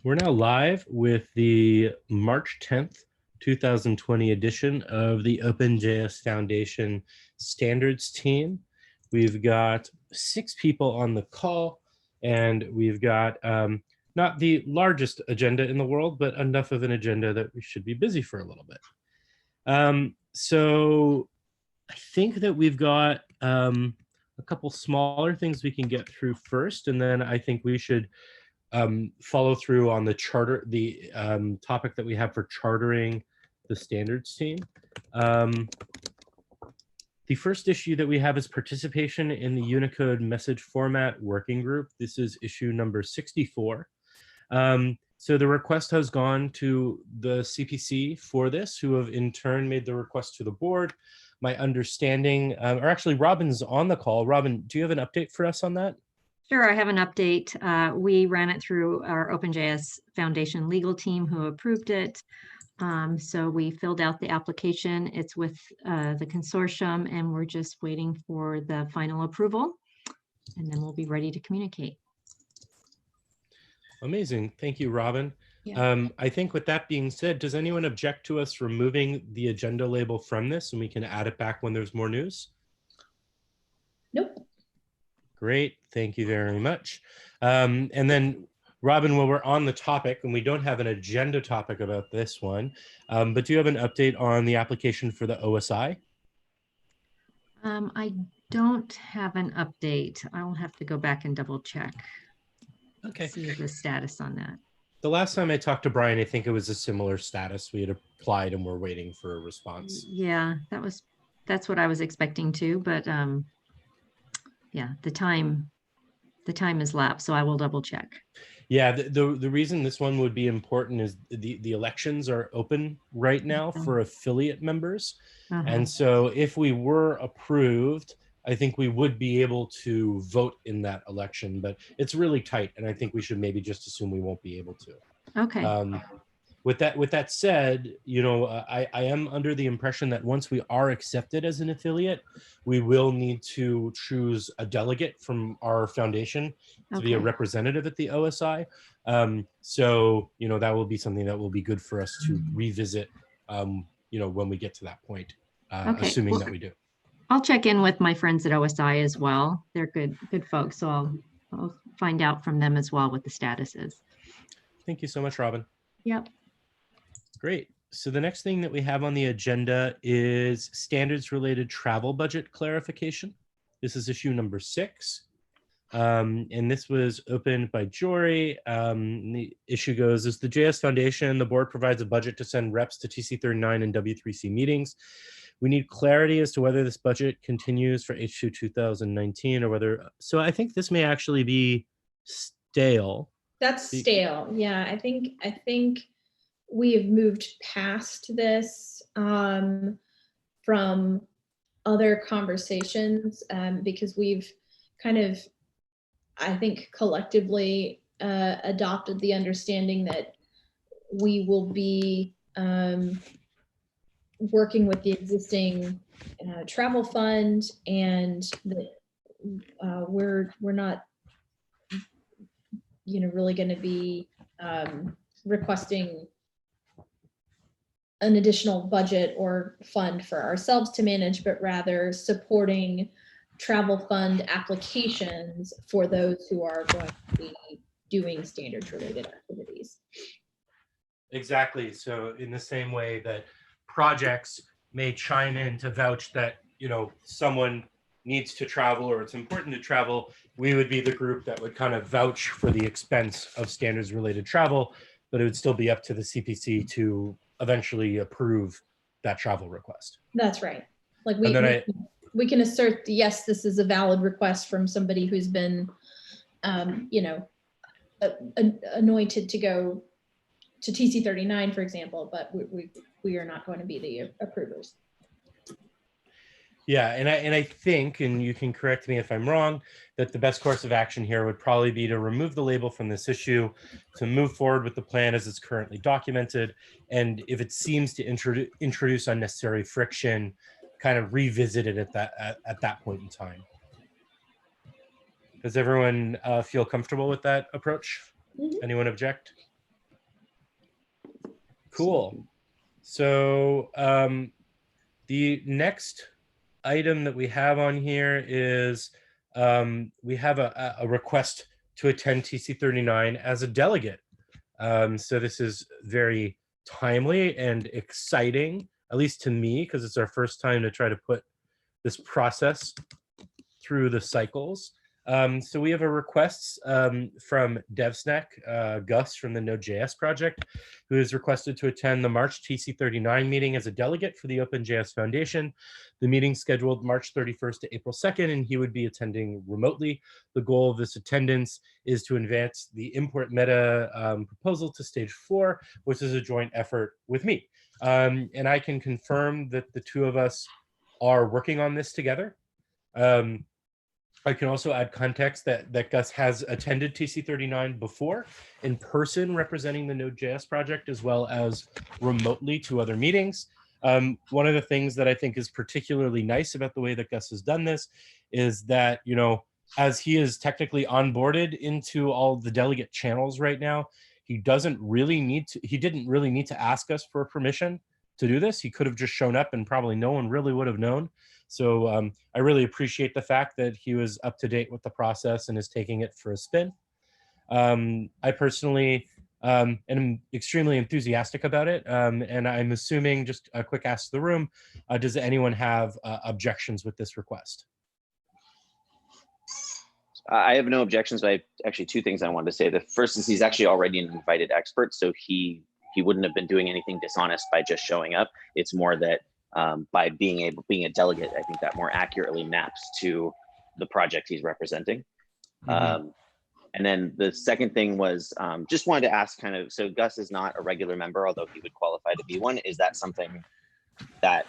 We're now live with the March 10th, 2020 edition of the OpenJS Foundation standards team. We've got 6 people on the call, and we've got not the largest agenda in the world, but enough of an agenda that we should be busy for a little bit. So I think that we've got a couple smaller things we can get through first, and then I think we should follow through on the charter, the topic that we have for chartering the standards team. The first issue that we have is participation in the Unicode message format working group. This is issue number 64. So the request has gone to the CPC for this, who have in turn made the request to the board. My understanding, or actually Robin's on the call. Robin, do you have an update for us on that? Sure, I have an update. We ran it through our OpenJS Foundation legal team who approved it. So we filled out the application. It's with the consortium, and we're just waiting for the final approval, and then we'll be ready to communicate. Amazing. Thank you, Robin. Yeah. I think with that being said, does anyone object to us removing the agenda label from this and we can add it back when there's more news? Nope. Great, thank you very much. And then, Robin, while we're on the topic, and we don't have an agenda topic about this one, but do you have an update on the application for the OSI? I don't have an update. I'll have to go back and double check. Okay. See the status on that. The last time I talked to Brian, I think it was a similar status. We had applied and we're waiting for a response. Yeah, that's what I was expecting too, but yeah, the time has lapsed, so I will double check. Yeah, the reason this one would be important is the elections are open right now for affiliate members. And so if we were approved, I think we would be able to vote in that election, but it's really tight. And I think we should maybe just assume we won't be able to. Okay. With that said, you know, I am under the impression that once we are accepted as an affiliate, we will need to choose a delegate from our foundation to be a representative at the OSI. So, you know, that will be something that will be good for us to revisit, you know, when we get to that point, assuming that we do. I'll check in with my friends at OSI as well. They're good folks, so I'll find out from them as well what the status is. Thank you so much, Robin. Yep. Great. So the next thing that we have on the agenda is standards related travel budget clarification. This is issue number 6. And this was opened by Jory. The issue goes, as the JS Foundation, the board provides a budget to send reps to TC39 and W3C meetings. We need clarity as to whether this budget continues for H2 2019 or whether, so I think this may actually be stale. That's stale. Yeah, I think we have moved past this from other conversations because we've kind of, I think, collectively adopted the understanding that we will be working with the existing travel fund, and that we're not, you know, really going to be requesting an additional budget or fund for ourselves to manage, but rather supporting travel fund applications for those who are going to be doing standards related activities. Exactly. So in the same way that projects may chime in to vouch that, you know, someone needs to travel or it's important to travel, we would be the group that would kind of vouch for the expense of standards related travel, but it would still be up to the CPC to eventually approve that travel request. That's right. Like we can assert, yes, this is a valid request from somebody who's been, you know, anointed to go to TC39, for example, but we are not going to be the approvers. Yeah, and I think, and you can correct me if I'm wrong, that the best course of action here would probably be to remove the label from this issue, to move forward with the plan as it's currently documented, and if it seems to introduce unnecessary friction, kind of revisit it at that point in time. Does everyone feel comfortable with that approach? Mm-hmm. Anyone object? Cool. So the next item that we have on here is we have a request to attend TC39 as a delegate. So this is very timely and exciting, at least to me, because it's our first time to try to put this process through the cycles. So we have a request from DevSnack, Gus from the Node.js project, who has requested to attend the March TC39 meeting as a delegate for the OpenJS Foundation. The meeting scheduled March 31st to April 2nd, and he would be attending remotely. The goal of this attendance is to advance the import meta proposal to stage 4, which is a joint effort with me. And I can confirm that the two of us are working on this together. I can also add context that Gus has attended TC39 before in person representing the Node.js project, as well as remotely to other meetings. One of the things that I think is particularly nice about the way that Gus has done this is that, you know, as he is technically onboarded into all the delegate channels right now, he didn't really need to ask us for permission to do this. He could have just shown up and probably no one really would have known. So I really appreciate the fact that he was up to date with the process and is taking it for a spin. I personally am extremely enthusiastic about it. And I'm assuming, just a quick ask to the room, does anyone have objections with this request? I have no objections, but I have actually two things I wanted to say. The first is he's actually already an invited expert, so he wouldn't have been doing anything dishonest by just showing up. It's more that by being a delegate, I think that more accurately maps to the project he's representing. Mm-hmm. And then the second thing was just wanted to ask kind of, so Gus is not a regular member, although he would qualify to be one. Is that something that,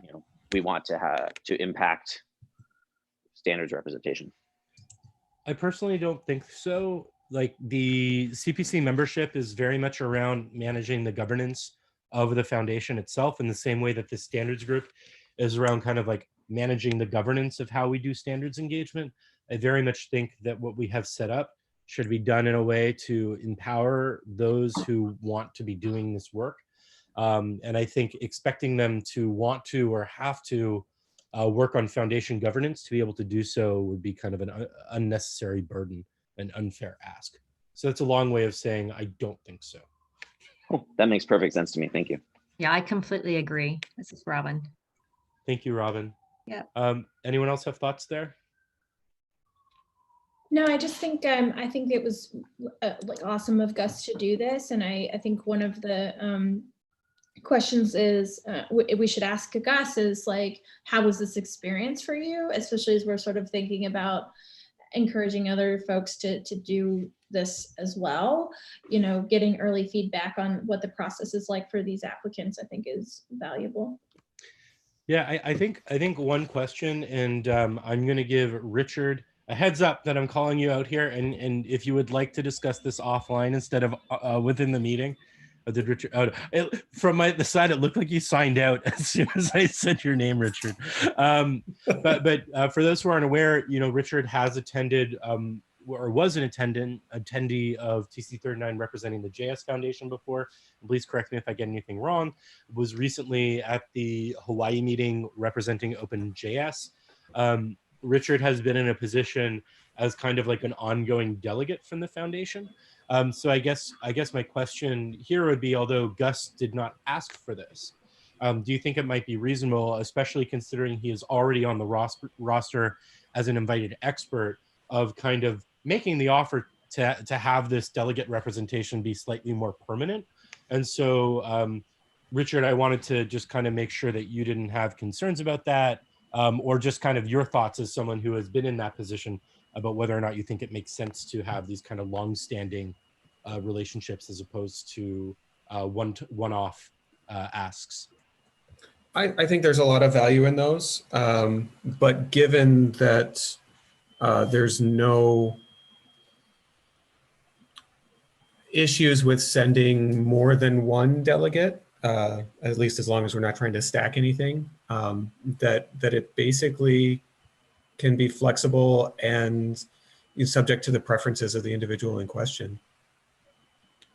you know, we want to have to impact standards representation? I personally don't think so. Like, the CPC membership is very much around managing the governance of the foundation itself, in the same way that the standards group is around kind of like managing the governance of how we do standards engagement. I very much think that what we have set up should be done in a way to empower those who want to be doing this work. And I think expecting them to want to or have to work on foundation governance to be able to do so would be kind of an unnecessary burden, an unfair ask. So that's a long way of saying I don't think so. Cool. That makes perfect sense to me. Thank you. Yeah, I completely agree. This is Robin. Thank you, Robin. Yeah. Anyone else have thoughts there? No, I just think it was like awesome of Gus to do this, and I think one of the questions is we should ask Gus is like, how was this experience for you, especially as we're sort of thinking about encouraging other folks to do this as well. You know, getting early feedback on what the process is like for these applicants, I think, is valuable. Yeah, I think one question, and I'm going to give Richard a heads up that I'm calling you out here, and if you would like to discuss this offline instead of within the meeting. Did Richard? From the side, it looked like you signed out as soon as I said your name, Richard. But for those who aren't aware, you know, Richard has attended or was an attendee of TC39 representing the JS Foundation before. And please correct me if I get anything wrong. Was recently at the Hawaii meeting representing OpenJS. Richard has been in a position as kind of like an ongoing delegate from the foundation. So I guess my question here would be, although Gus did not ask for this, do you think it might be reasonable, especially considering he is already on the roster as an invited expert, of kind of making the offer to have this delegate representation be slightly more permanent? And so, Richard, I wanted to just kind of make sure that you didn't have concerns about that, or just kind of your thoughts as someone who has been in that position about whether or not you think it makes sense to have these kind of long-standing relationships as opposed to one-off asks. I think there's a lot of value in those, but given that there's no issues with sending more than one delegate, at least as long as we're not trying to stack anything, that it basically can be flexible and subject to the preferences of the individual in question.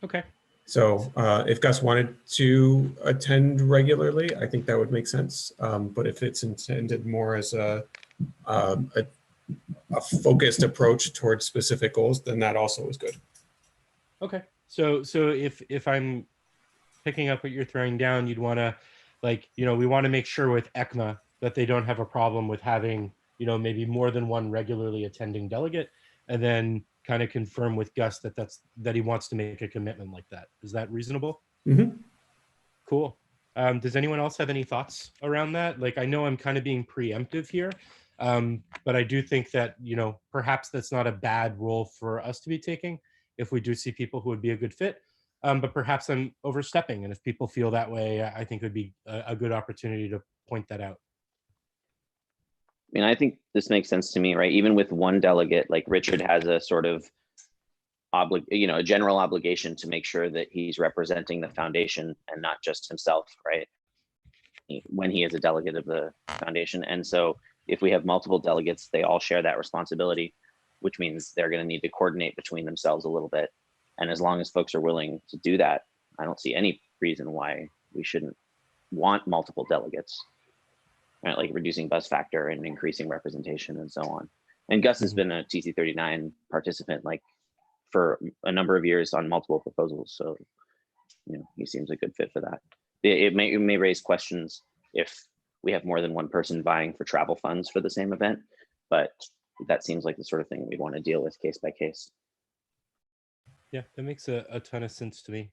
Okay. So if Gus wanted to attend regularly, I think that would make sense. But if it's intended more as a focused approach towards specific goals, then that also is good. Okay. So if I'm picking up what you're throwing down, you'd want to, like, we want to make sure with ECMA that they don't have a problem with having, maybe more than one regularly attending delegate, and then kind of confirm with Gus that he wants to make a commitment like that. Is that reasonable? Mm-hmm. Cool. Does anyone else have any thoughts around that? Like, I know I'm kind of being preemptive here, but I do think that, perhaps that's not a bad role for us to be taking if we do see people who would be a good fit. But perhaps I'm overstepping. And if people feel that way, I think it would be a good opportunity to point that out. I mean, I think this makes sense to me, right? Even with one delegate, like Richard has a sort of a general obligation to make sure that he's representing the foundation and not just himself, right? When he is a delegate of the foundation. And so if we have multiple delegates, they all share that responsibility, which means they're going to need to coordinate between themselves a little bit. And as long as folks are willing to do that, I don't see any reason why we shouldn't want multiple delegates, right? Like reducing buzz factor and increasing representation and so on. And Gus has been a TC39 participant like for a number of years on multiple proposals. So, he seems a good fit for that. It may raise questions if we have more than one person vying for travel funds for the same event, but that seems like the sort of thing we'd want to deal with case by case. Yeah, that makes a ton of sense to me.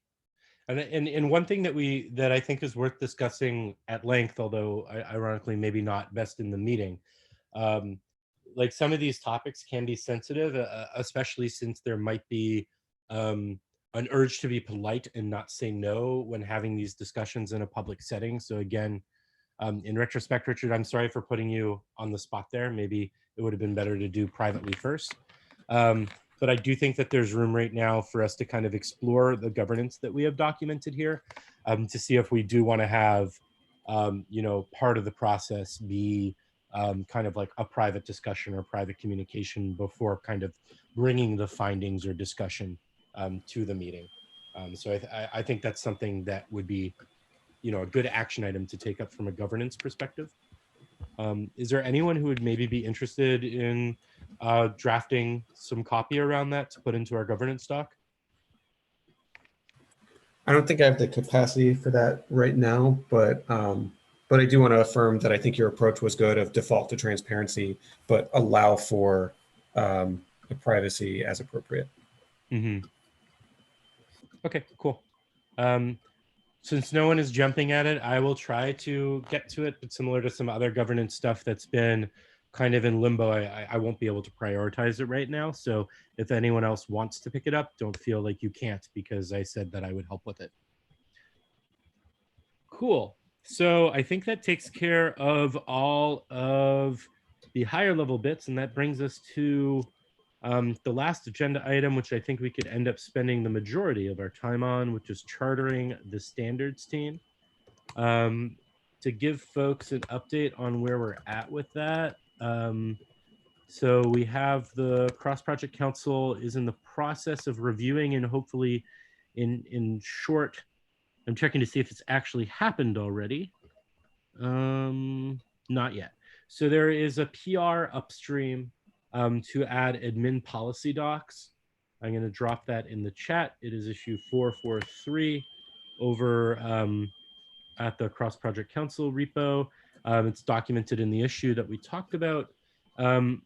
And one thing that I think is worth discussing at length, although ironically maybe not best in the meeting, like some of these topics can be sensitive, especially since there might be an urge to be polite and not say no when having these discussions in a public setting. So again, in retrospect, Richard, I'm sorry for putting you on the spot there. Maybe it would have been better to do privately first. But I do think that there's room right now for us to kind of explore the governance that we have documented here, to see if we do want to have, part of the process be kind of like a private discussion or private communication before kind of bringing the findings or discussion to the meeting. So I think that's something that would be, a good action item to take up from a governance perspective. Is there anyone who would maybe be interested in drafting some copy around that to put into our governance doc? I don't think I have the capacity for that right now, but I do want to affirm that I think your approach was good of default to transparency, but allow for the privacy as appropriate. Mm-hmm. Okay, cool. Since no one is jumping at it, I will try to get to it, but similar to some other governance stuff that's been kind of in limbo, I won't be able to prioritize it right now. So if anyone else wants to pick it up, don't feel like you can't, because I said that I would help with it. Cool. So I think that takes care of all of the higher level bits, and that brings us to the last agenda item, which I think we could end up spending the majority of our time on, which is chartering the standards team. To give folks an update on where we're at with that. So we have the cross-project council is in the process of reviewing, and hopefully in short, I'm checking to see if it's actually happened already. Not yet. So there is a PR upstream to add admin policy docs. I'm going to drop that in the chat. It is issue 443 over at the Cross Project Council repo. It's documented in the issue that we talked about. And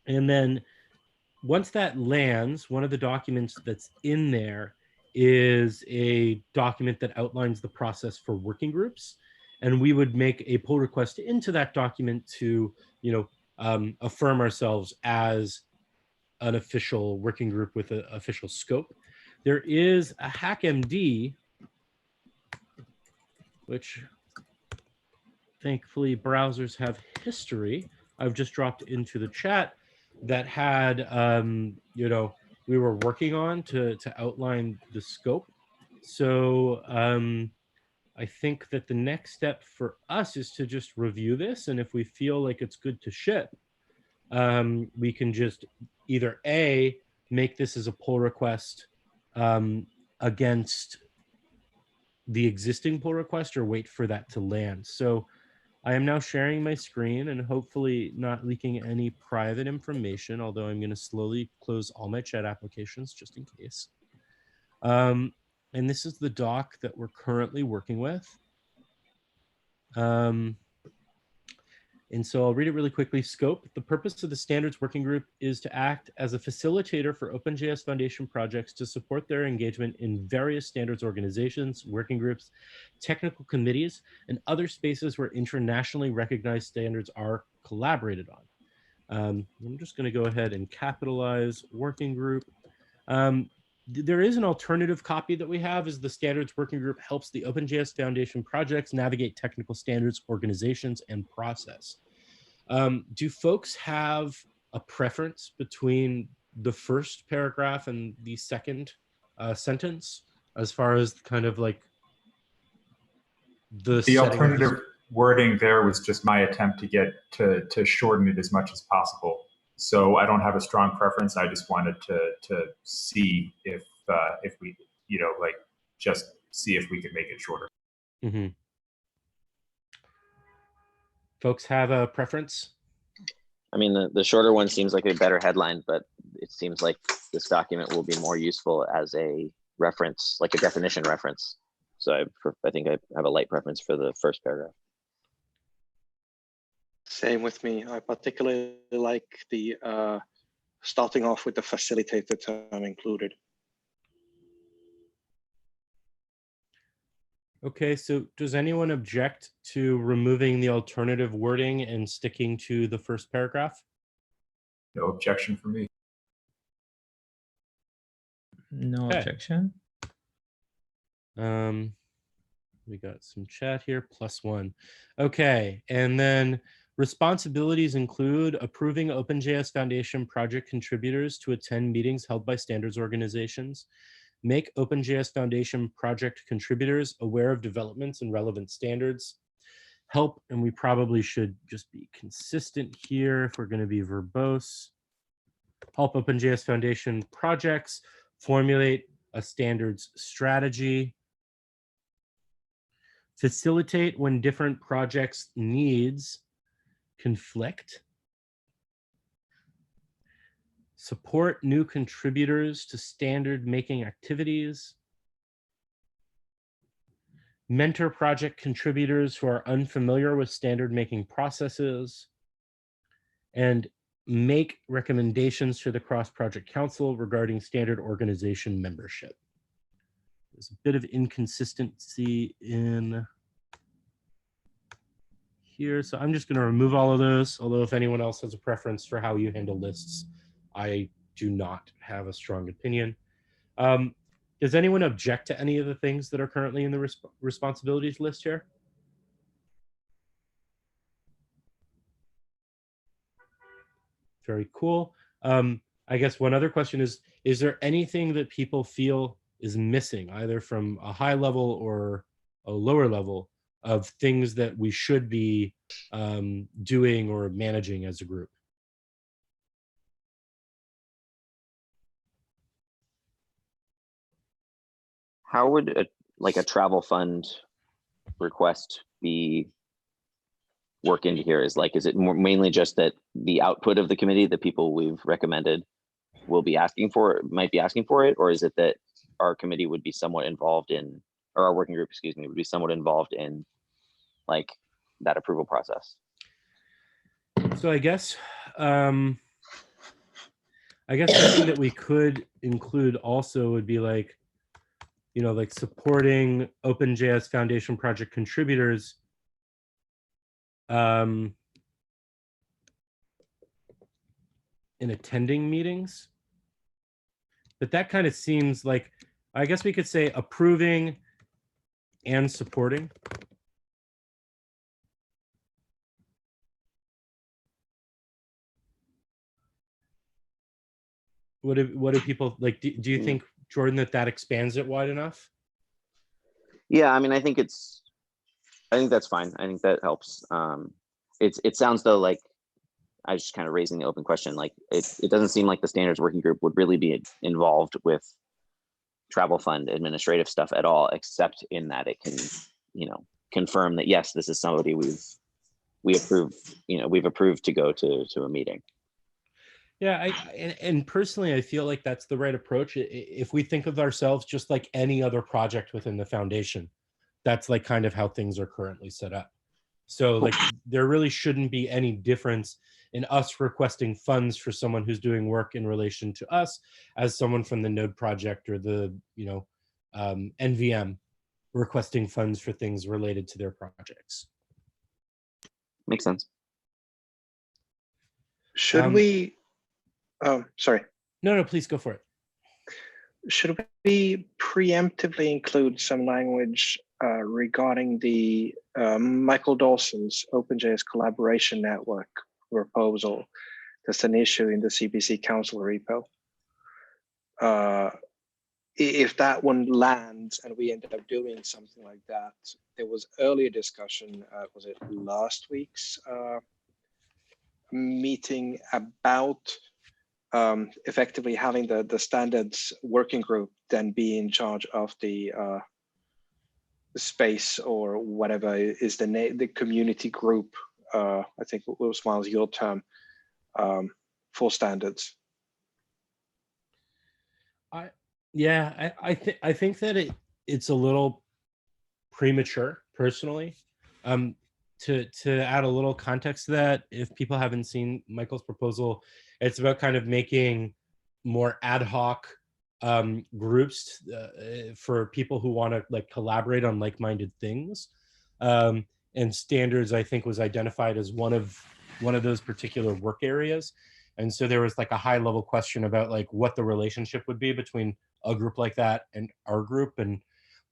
then once that lands, one of the documents that's in there is a document that outlines the process for working groups. And we would make a pull request into that document to, affirm ourselves as an official working group with an official scope. There is a HackMD, which thankfully browsers have history. I've just dropped into the chat that had, we were working on to outline the scope. So I think that the next step for us is to just review this. And if we feel like it's good to ship, we can just either A, make this as a pull request against the existing pull request or wait for that to land. So I am now sharing my screen and hopefully not leaking any private information, although I'm going to slowly close all my chat applications just in case. And this is the doc that we're currently working with. And so I'll read it really quickly. Scope: the purpose of the standards working group is to act as a facilitator for OpenJS Foundation projects to support their engagement in various standards organizations, working groups, technical committees, and other spaces where internationally recognized standards are collaborated on. I'm just going to go ahead and capitalize working group. There is an alternative copy that we have, is the standards working group helps the OpenJS Foundation projects navigate technical standards, organizations, and process. Do folks have a preference between the first paragraph and the second sentence as far as kind of like the alternative wording there was just my attempt to get to shorten it as much as possible. So I don't have a strong preference. I just wanted to see if we, like just see if we could make it shorter. Mm-hmm. Folks have a preference? I mean, the shorter one seems like a better headline, but it seems like this document will be more useful as a reference, like a definition reference. So I think I have a light preference for the first paragraph. Same with me. I particularly like the starting off with the facilitator term included. Okay, so does anyone object to removing the alternative wording and sticking to the first paragraph? No objection from me. No Okay. objection. We got some chat here, +1. Okay, and then responsibilities include approving OpenJS Foundation project contributors to attend meetings held by standards organizations, make OpenJS Foundation project contributors aware of developments and relevant standards, help, and we probably should just be consistent here if we're going to be verbose, help OpenJS Foundation projects formulate a standards strategy, facilitate when different projects' needs conflict, support new contributors to standard making activities, mentor project contributors who are unfamiliar with standard making processes, and make recommendations to the cross-project council regarding standard organization membership. There's a bit of inconsistency in here, so I'm just going to remove all of those, although if anyone else has a preference for how you handle lists, I do not have a strong opinion. Does anyone object to any of the things that are currently in the responsibilities list here? Very cool. I guess one other question is there anything that people feel is missing, either from a high level or a lower level, of things that we should be doing or managing as a group? How would a travel fund request be work into here? Is it mainly just that the output of the committee, the people we've recommended, might be asking for it, or is it that our committee would be somewhat involved in, or our working group, excuse me, would be somewhat involved in that approval process? So I guess something that we could include also would be supporting OpenJS Foundation project contributors in attending meetings. But that kind of seems like, I guess we could say approving and supporting. What do people like? Do you think, Jordan, that expands it wide enough? Yeah, I mean, I think that's fine. I think that helps. It sounds though like I was just kind of raising the open question. It doesn't seem like the standards working group would really be involved with travel fund administrative stuff at all, except in that it can, confirm that yes, this is somebody we've approved to go to a meeting. Yeah, and personally, I feel like that's the right approach. If we think of ourselves just like any other project within the foundation, that's like kind of how things are currently set up. So like there really shouldn't be any difference in us requesting funds for someone who's doing work in relation to us as someone from the Node project or the NVM requesting funds for things related to their projects. Makes sense. Should we? Oh, sorry. No, please go for it. Should we preemptively include some language regarding the Michael Dawson's OpenJS collaboration network proposal? That's an issue in the CPC Council repo. If that one lands and we ended up doing something like that, there was earlier discussion, was it last week's meeting about effectively having the standards working group then be in charge of the space or whatever is the community group. I think it was Miles your term for standards. I think that it's a little premature personally. To add a little context to that, if people haven't seen Michael's proposal, it's about kind of making more ad hoc groups for people who want to like collaborate on like-minded things. And standards, I think, was identified as one of those particular work areas. And so there was like a high level question about like what the relationship would be between a group like that and our group. And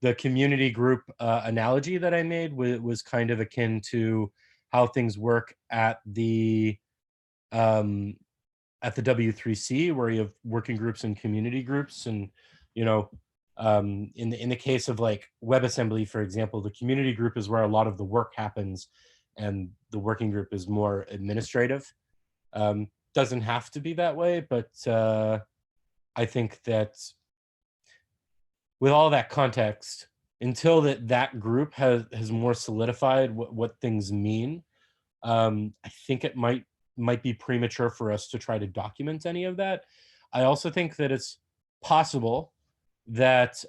the community group analogy that I made was kind of akin to how things work at the W3C, where you have working groups and community groups. And in the case of like WebAssembly, for example, the community group is where a lot of the work happens, and the working group is more administrative. Doesn't have to be that way, but I think that with all that context, until that group has more solidified what things mean, I think it might be premature for us to try to document any of that. I also think that it's possible that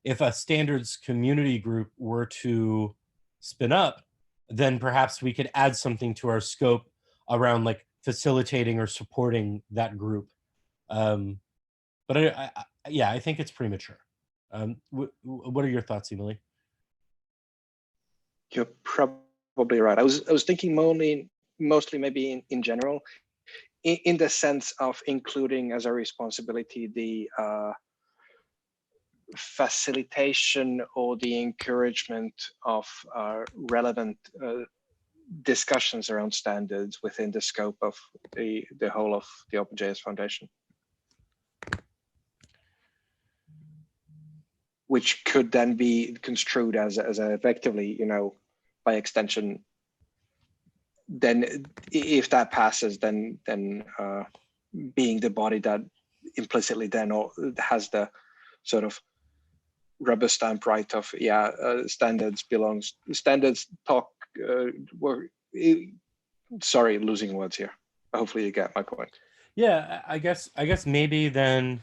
if a standards community group were to spin up, then perhaps we could add something to our scope around like facilitating or supporting that group. But I think it's premature. What are your thoughts, Emily? You're probably right. I was thinking mostly maybe in general, in the sense of including as a responsibility the facilitation or the encouragement of relevant discussions around standards within the scope of the whole of the OpenJS Foundation, which could then be construed as effectively, by extension. Then, if that passes, then being the body that implicitly then has the sort of rubber stamp right of standards talk. Sorry, losing words here. Hopefully you get my point. Yeah, I guess maybe then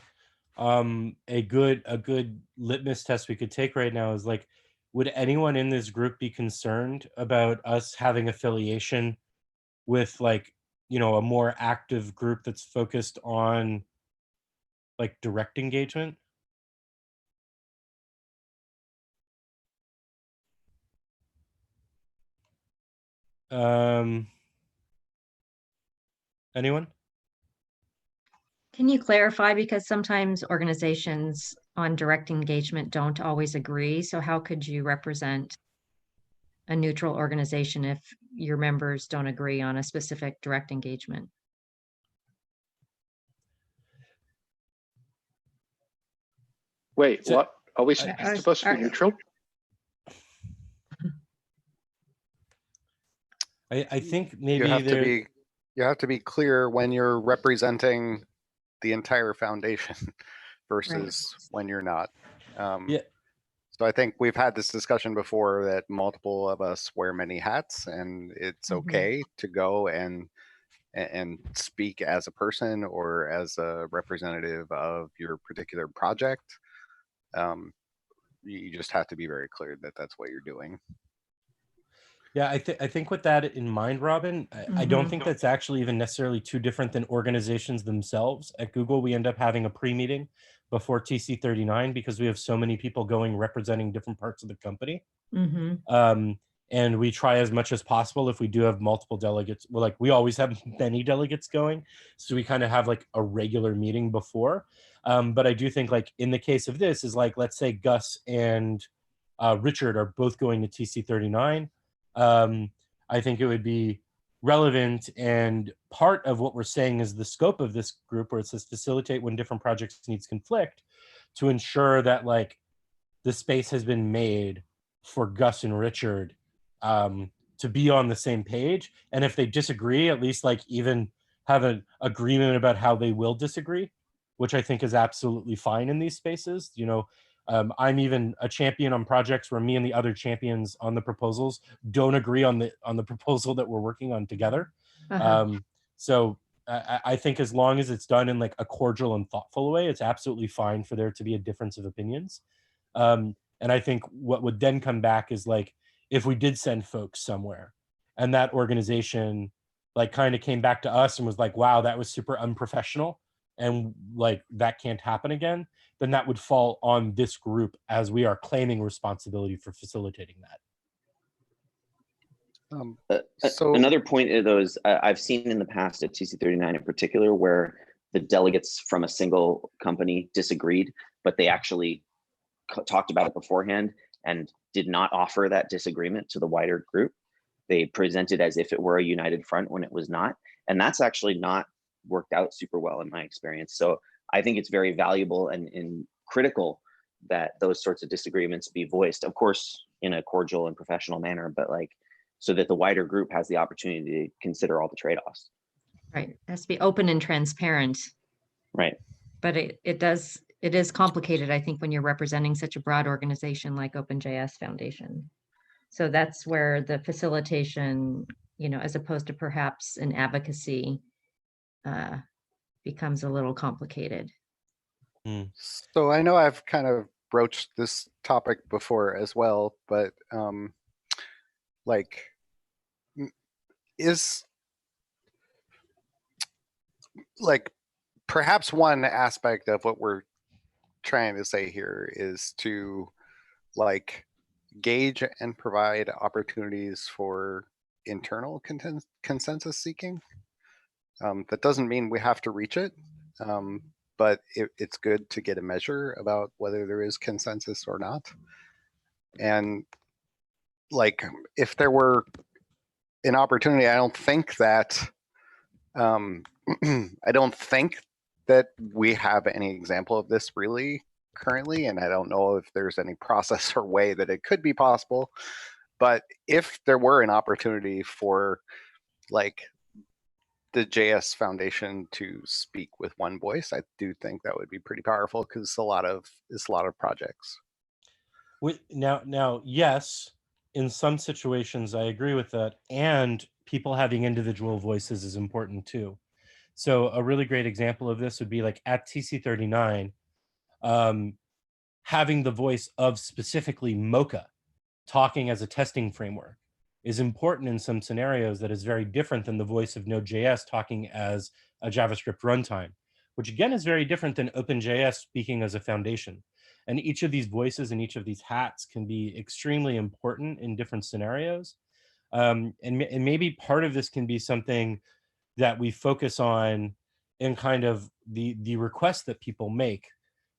a good litmus test we could take right now is like, would anyone in this group be concerned about us having affiliation with like, a more active group that's focused on like direct engagement? Anyone? Can you clarify, because sometimes organizations on direct engagement don't always agree. So how could you represent a neutral organization if your members don't agree on a specific direct engagement? Wait, so, what? Are we supposed to be neutral? I think maybe you have to be clear when you're representing the entire foundation. versus when you're not. Yeah. So I think we've had this discussion before that multiple of us wear many hats, and it's okay to go and speak as a person or as a representative of your particular project. You just have to be very clear that that's what you're doing. Yeah, I think with that in mind, Robin, I don't think that's actually even necessarily too different than organizations themselves. At Google, we end up having a pre-meeting before TC39 because we have so many people going representing different parts of the company. And we try as much as possible if we do have multiple delegates. Well, like we always have many delegates going, so we kind of have like a regular meeting before. But I do think like in the case of this is like, let's say Gus and Richard are both going to TC39. I think it would be relevant, and part of what we're saying is the scope of this group, where it says facilitate when different projects needs conflict, to ensure that like the space has been made for Gus and Richard to be on the same page, and if they disagree, at least like even have an agreement about how they will disagree, which I think is absolutely fine in these spaces. You know, I'm even a champion on projects where me and the other champions on the proposals don't agree on the proposal that we're working on together. So I think as long as it's done in like a cordial and thoughtful way, it's absolutely fine for there to be a difference of opinions. And I think what would then come back is like, if we did send folks somewhere and that organization like kind of came back to us and was like, wow, that was super unprofessional, and like that can't happen again, then that would fall on this group as we are claiming responsibility for facilitating that. So another point of those I've seen in the past at TC39 in particular, where the delegates from a single company disagreed, but they actually talked about it beforehand and did not offer that disagreement to the wider group. They presented as if it were a united front when it was not. And that's actually not worked out super well in my experience. So I think it's very valuable and critical that those sorts of disagreements be voiced, of course, in a cordial and professional manner, but like, so that the wider group has the opportunity to consider all the trade-offs. Right, it has to be open and transparent. Right. But it is complicated, I think, when you're representing such a broad organization like OpenJS Foundation. So that's where the facilitation, you know, as opposed to perhaps an advocacy, becomes a little complicated. So I know I've kind of broached this topic before as well, but like, is like perhaps one aspect of what we're trying to say here is to like gauge and provide opportunities for internal consensus seeking. That doesn't mean we have to reach it, but it's good to get a measure about whether there is consensus or not. And like, if there were an opportunity, I don't think that we have any example of this really currently, and I don't know if there's any process or way that it could be possible. But if there were an opportunity for like the JS Foundation to speak with one voice, I do think that would be pretty powerful, because it's a lot of projects. Now, yes, in some situations I agree with that, and people having individual voices is important too. So a really great example of this would be like at TC39, having the voice of specifically Mocha talking as a testing framework is important in some scenarios that is very different than the voice of Node.js talking as a JavaScript runtime, which again is very different than OpenJS speaking as a foundation. And each of these voices and each of these hats can be extremely important in different scenarios. And maybe part of this can be something that we focus on in kind of the requests that people make,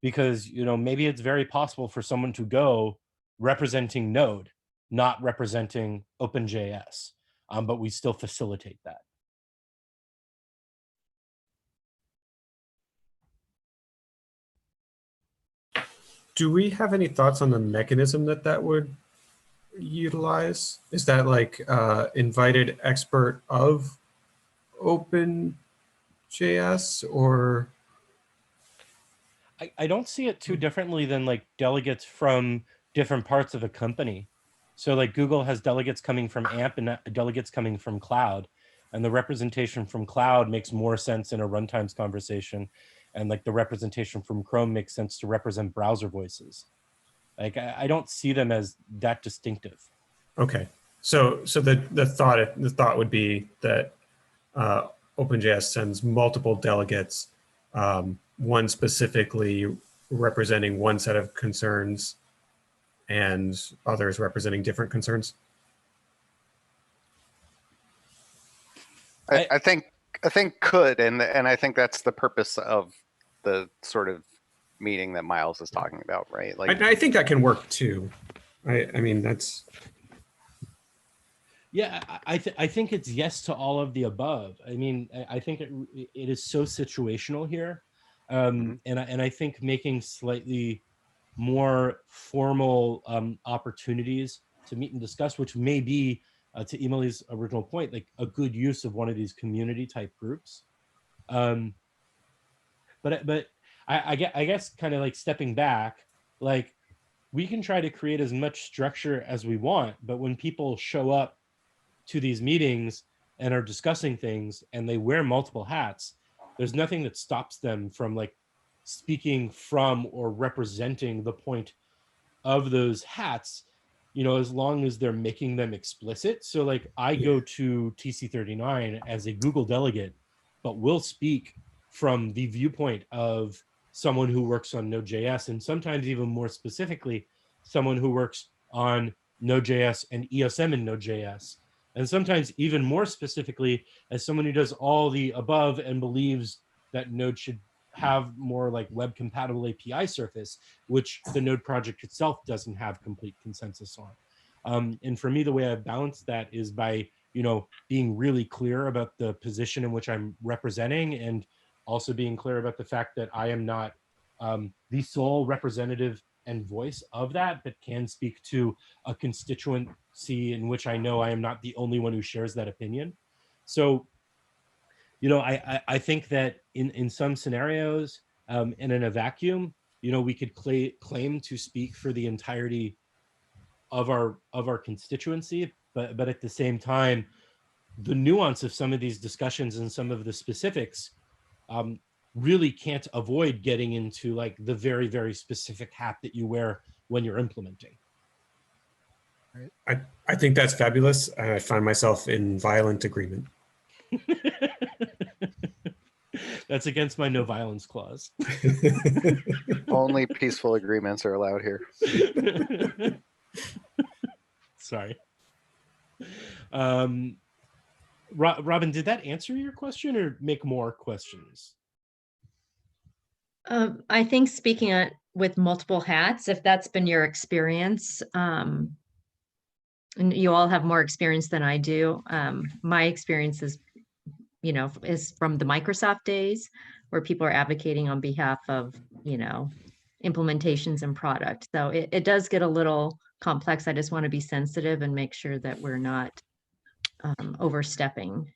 because, you know, maybe it's very possible for someone to go representing Node, not representing OpenJS, but we still facilitate that. Do we have any thoughts on the mechanism that would utilize? Is that like invited expert of OpenJS, or? I don't see it too differently than like delegates from different parts of a company. So like Google has delegates coming from AMP and delegates coming from cloud. And the representation from cloud makes more sense in a runtimes conversation. And like the representation from Chrome makes sense to represent browser voices. Like I don't see them as that distinctive. Okay. So the thought would be that OpenJS sends multiple delegates, one specifically representing one set of concerns and others representing different concerns. I think could, and I think that's the purpose of the sort of meeting that Miles is talking about, right? Like I think that can work too. I mean, that's. Yeah, I think it's yes to all of the above. I mean, I think it is so situational here, and I think making slightly more formal opportunities to meet and discuss, which may be, to Emily's original point, like a good use of one of these community type groups. But I guess kind of like stepping back, like we can try to create as much structure as we want, but when people show up to these meetings and are discussing things and they wear multiple hats, there's nothing that stops them from like speaking from or representing the point of those hats, you know, as long as they're making them explicit. So like I go to TC39 as a Google delegate, but will speak from the viewpoint of someone who works on Node.js, and sometimes even more specifically, someone who works on Node.js and ESM in Node.js. And sometimes even more specifically, as someone who does all the above and believes that Node should have more like web compatible API surface, which the Node project itself doesn't have complete consensus on. And for me, the way I've balanced that is by, you know, being really clear about the position in which I'm representing, and also being clear about the fact that I am not the sole representative and voice of that, but can speak to a constituency in which I know I am not the only one who shares that opinion. So, you know, I think that in some scenarios, and in a vacuum, you know, we could claim to speak for the entirety of our constituency, but at the same time, the nuance of some of these discussions and some of the specifics really can't avoid getting into like the very, very specific hat that you wear when you're implementing. I think that's fabulous. I find myself in violent agreement. That's against my no violence clause. only peaceful agreements are allowed here. Sorry. Robin, did that answer your question or make more questions? I think speaking with multiple hats, if that's been your experience, and you all have more experience than I do. My experience is, you know, is from the Microsoft days where people are advocating on behalf of, you know, implementations and product. So it does get a little complex. I just want to be sensitive and make sure that we're not overstepping.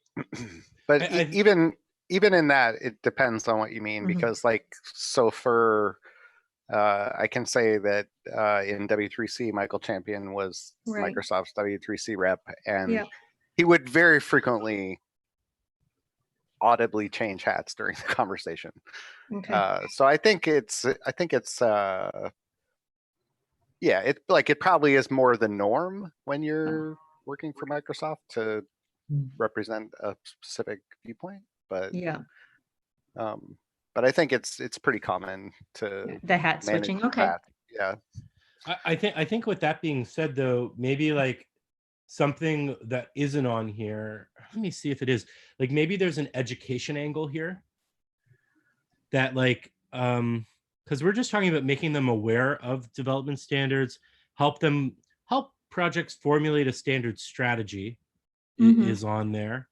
But even in that, it depends on what you mean, because like, so for I can say that in W3C, Michael Champion was Microsoft's W3C rep, and he would very frequently audibly change hats during the conversation. So I think it's yeah, it probably is more the norm when you're working for Microsoft to represent a specific viewpoint, but but I think it's pretty common to the hat switching. Okay. That. Yeah. I think with that being said, though, maybe like something that isn't on here, let me see if it is, like maybe there's an education angle here that like, because we're just talking about making them aware of development standards, help projects formulate a standard strategy is on there.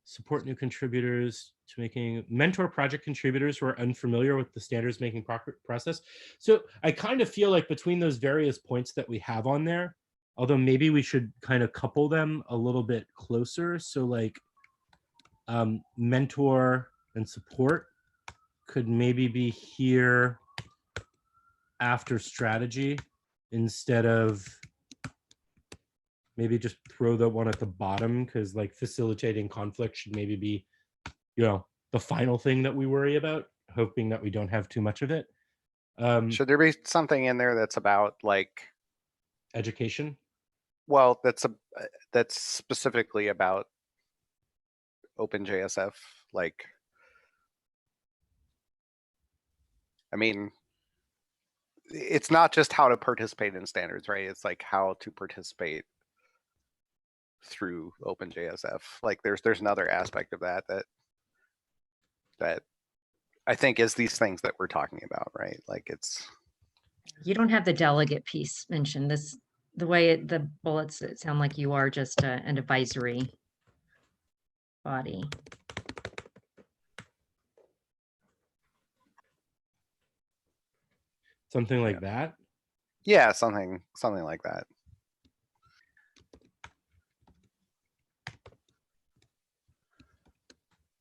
Support new contributors to mentor project contributors who are unfamiliar with the standards making process. So I kind of feel like between those various points that we have on there, although maybe we should kind of couple them a little bit closer. So like mentor and support could maybe be here after strategy instead of maybe just throw the one at the bottom, because like facilitating conflict should maybe be, you know, the final thing that we worry about, hoping that we don't have too much of it. Should there be something in there that's about like education? Well, that's specifically about OpenJSF. Like, I mean, it's not just how to participate in standards, right? It's like how to participate through OpenJSF. Like, there's another aspect of that I think is these things that we're talking about, right? Like, it's You don't have the delegate piece mentioned. This, the way the bullets, it sound like you are just an advisory body. Something like that? Yeah, something like that.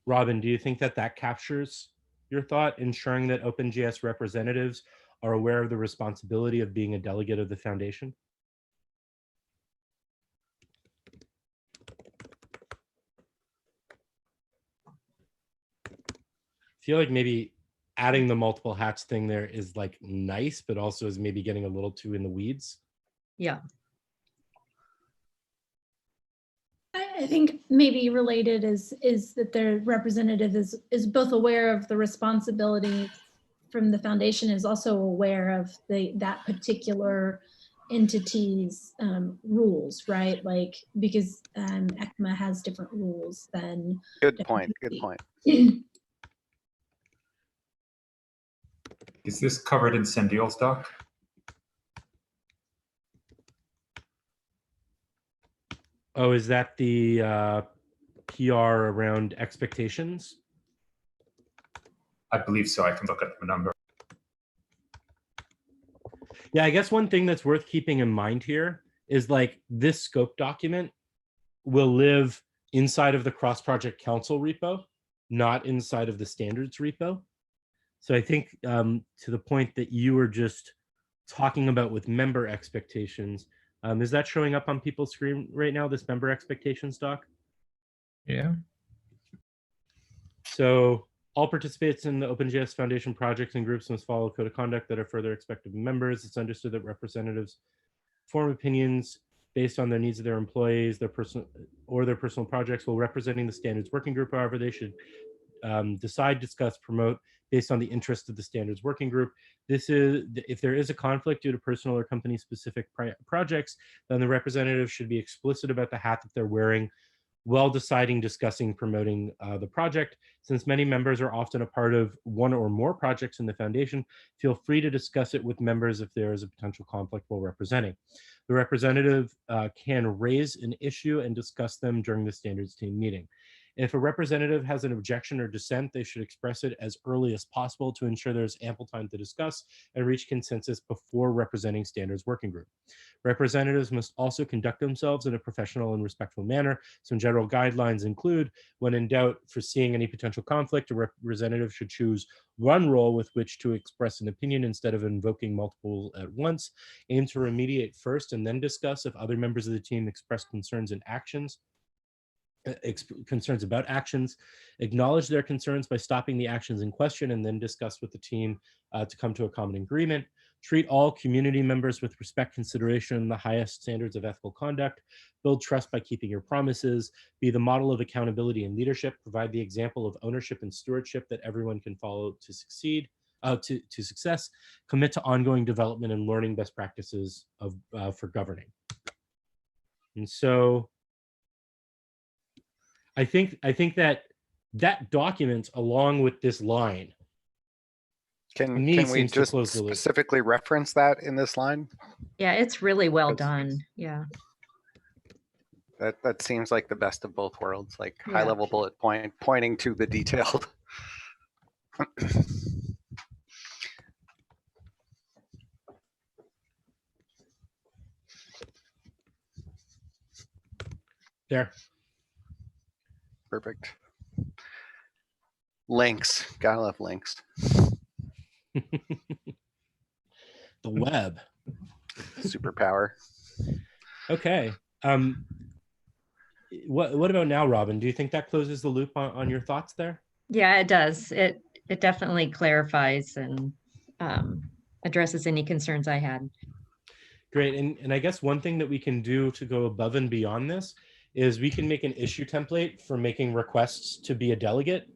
Robin, do you think that that captures your thought, ensuring that OpenJS representatives are aware of the responsibility of being a delegate of the foundation? I feel like maybe adding the multiple hats thing there is like nice, but also is maybe getting a little too in the weeds. Yeah. I think maybe related is that their representative is both aware of the responsibility from the foundation, is also aware of that particular entity's rules, right? Like, because ECMA has different rules than. Good point. Good point. Is this covered in Sendiel's doc? Oh, is that the PR around expectations? I believe so. I can look at the number. Yeah, I guess one thing that's worth keeping in mind here is like this scope document will live inside of the cross-project council repo, not inside of the standards repo. So I think to the point that you were just talking about with member expectations, is that showing up on people's screen right now, this member expectations doc? Yeah. So all participants in the OpenJS Foundation projects and groups must follow a code of conduct that are further expected of members. It's understood that representatives form opinions based on their needs of their employees, their personal projects, while representing the standards working group. However, they should decide, discuss, promote based on the interest of the standards working group. This is, if there is a conflict due to personal or company specific projects, then the representative should be explicit about the hat that they're wearing while deciding, discussing, promoting the project. Since many members are often a part of one or more projects in the foundation, feel free to discuss it with members if there is a potential conflict while representing. The representative can raise an issue and discuss them during the standards team meeting. If a representative has an objection or dissent, they should express it as early as possible to ensure there's ample time to discuss and reach consensus before representing standards working group. Representatives must also conduct themselves in a professional and respectful manner. Some general guidelines include, when in doubt, foreseeing any potential conflict, a representative should choose one role with which to express an opinion instead of invoking multiple at once. Aim to remediate first and then discuss if other members of the team express concerns about actions. Acknowledge their concerns by stopping the actions in question and then discuss with the team to come to a common agreement. Treat all community members with respect, consideration, and the highest standards of ethical conduct. Build trust by keeping your promises. Be the model of accountability and leadership. Provide the example of ownership and stewardship that everyone can follow to succeed. To success. Commit to ongoing development and learning best practices for governing. And so I think that document, along with this line, Can we just specifically reference that in this line? Yeah, it's really well done. Yeah. That seems like the best of both worlds, like high level bullet point pointing to the detailed. There. Perfect. Links, gotta love links. The web. Superpower. Okay. What about now, Robin? Do you think that closes the loop on your thoughts there? Yeah, it does. It definitely clarifies and addresses any concerns I had. Great. And I guess one thing that we can do to go above and beyond this is we can make an issue template for making requests to be a delegate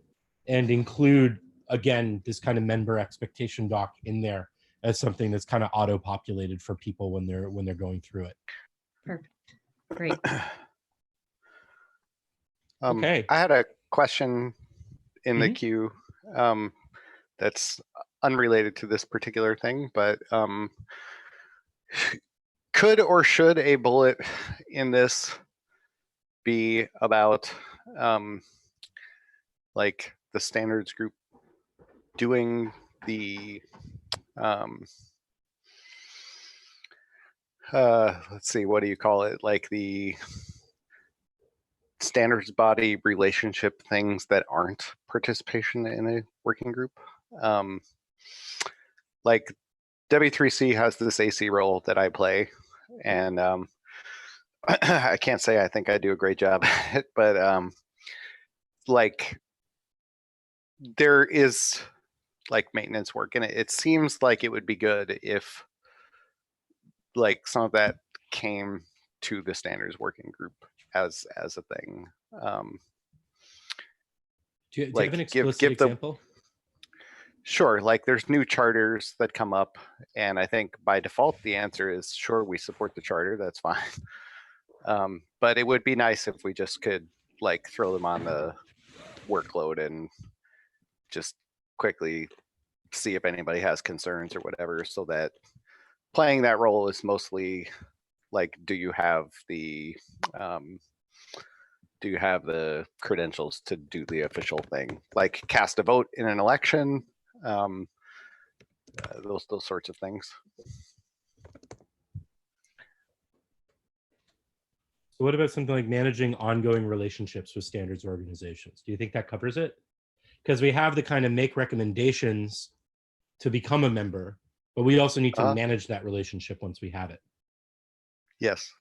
and include, again, this kind of member expectation doc in there as something that's kind of auto-populated for people when they're going through it. Perfect. Great. Okay. I had a question in the queue that's unrelated to this particular thing, but could or should a bullet in this be about like the standards group doing the let's see, what do you call it? Like the standards body relationship things that aren't participation in a working group. Like W3C has this AC role that I play, and I can't say I think I do a great job at it, but like there is like maintenance work in it. It seems like it would be good if like some of that came to the standards working group as a thing. Do you have an explicit example? Sure, like there's new charters that come up, and I think by default the answer is sure, we support the charter, that's fine. But it would be nice if we just could like throw them on the workload and just quickly see if anybody has concerns or whatever, so that playing that role is mostly like, do you have the credentials to do the official thing, like cast a vote in an election, those sorts of things. So what about something like managing ongoing relationships with standards organizations? Do you think that covers it? Because we have the kind of make recommendations to become a member, but we also need to manage that relationship once we have it. Yes.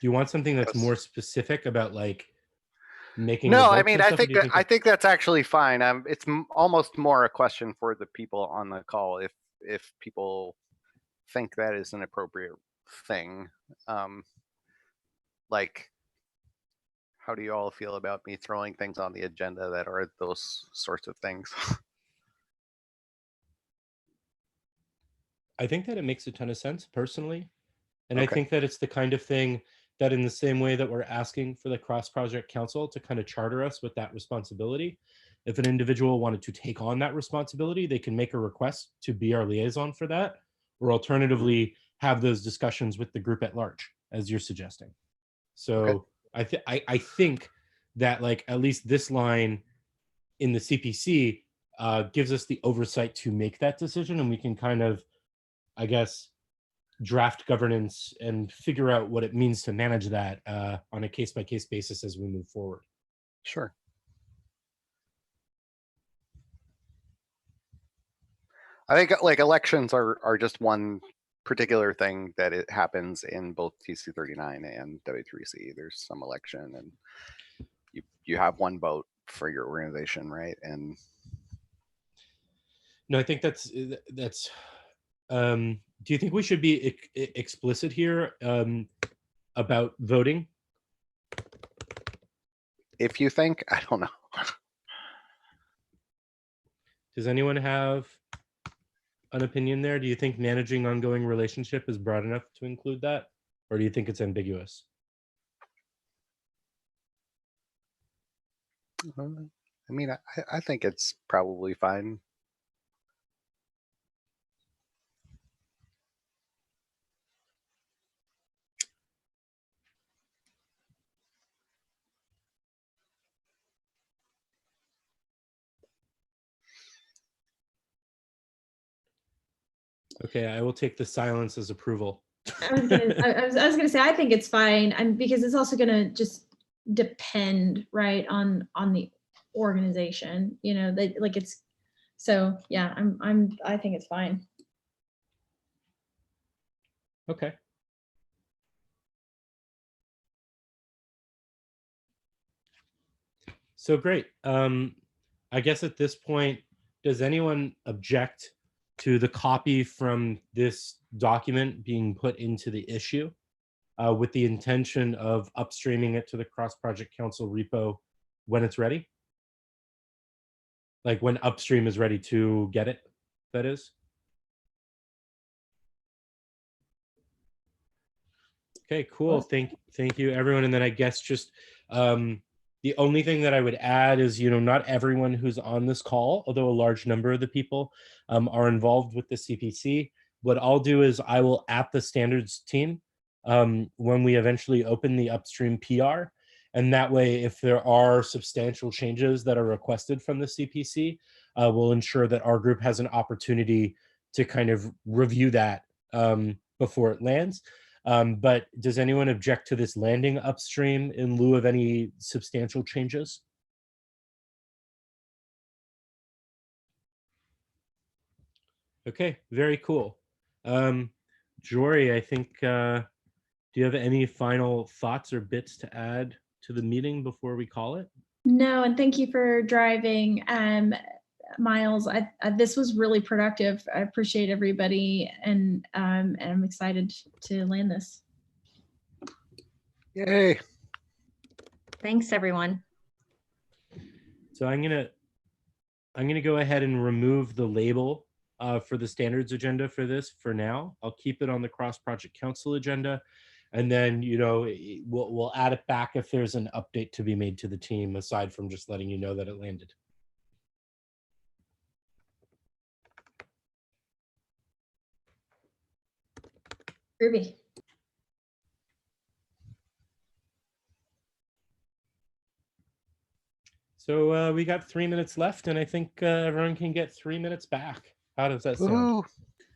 Do you want something that's more specific about like making? No, I mean, I think that's actually fine. It's almost more a question for the people on the call if people think that is an appropriate thing. Like, how do you all feel about me throwing things on the agenda that are those sorts of things? I think that it makes a ton of sense personally. And okay. I think that it's the kind of thing that in the same way that we're asking for the cross-project council to kind of charter us with that responsibility, if an individual wanted to take on that responsibility, they can make a request to be our liaison for that, or alternatively have those discussions with the group at large, as you're suggesting. So okay. I think that like at least this line in the CPC gives us the oversight to make that decision, and we can kind of, I guess, draft governance and figure out what it means to manage that on a case-by-case basis as we move forward. Sure. I think like elections are just one particular thing that it happens in both TC39 and W3C. There's some election and you have one vote for your organization, right? And no, I think that's do you think we should be explicit here about voting? If you think, I don't know. Does anyone have an opinion there? Do you think managing ongoing relationship is broad enough to include that? Or do you think it's ambiguous? I mean, I think it's probably fine. Okay, I will take the silence as approval. I was gonna say I think it's fine, because it's also gonna just depend, right, on the organization, you know, they like it's, so yeah, I think it's fine. Okay. So great. I guess at this point, does anyone object to the copy from this document being put into the issue with the intention of upstreaming it to the cross-project council repo when it's ready? Like when upstream is ready to get it, that is? Okay, cool. Thank you, everyone. And then I guess just the only thing that I would add is, you know, not everyone who's on this call, although a large number of the people are involved with the CPC. What I'll do is I will at the standards team when we eventually open the upstream PR. And that way, if there are substantial changes that are requested from the CPC, we'll ensure that our group has an opportunity to kind of review that before it lands. But does anyone object to this landing upstream in lieu of any substantial changes? Okay, very cool. Jory, I think, do you have any final thoughts or bits to add to the meeting before we call it? No, and thank you for driving. Miles, this was really productive. I appreciate everybody, and I'm excited to land this. Yay. Thanks, everyone. So I'm gonna go ahead and remove the label for the standards agenda for this for now. I'll keep it on the cross-project council agenda, and then, you know, we'll add it back if there's an update to be made to the team aside from just letting you know that it landed. Ruby. So we got 3 minutes left, and I think everyone can get 3 minutes back. How does that sound? Woo.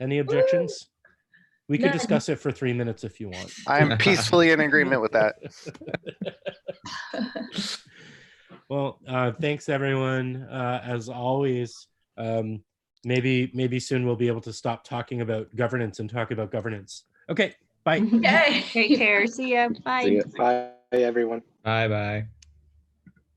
Any objections? We could None. discuss it for 3 minutes if you want. I'm peacefully in agreement with that. Well, thanks everyone. As always, maybe soon we'll be able to stop talking about governance and talk about governance. Okay, bye. Okay. Take care. See ya. Bye. See ya. Bye, everyone. Bye bye.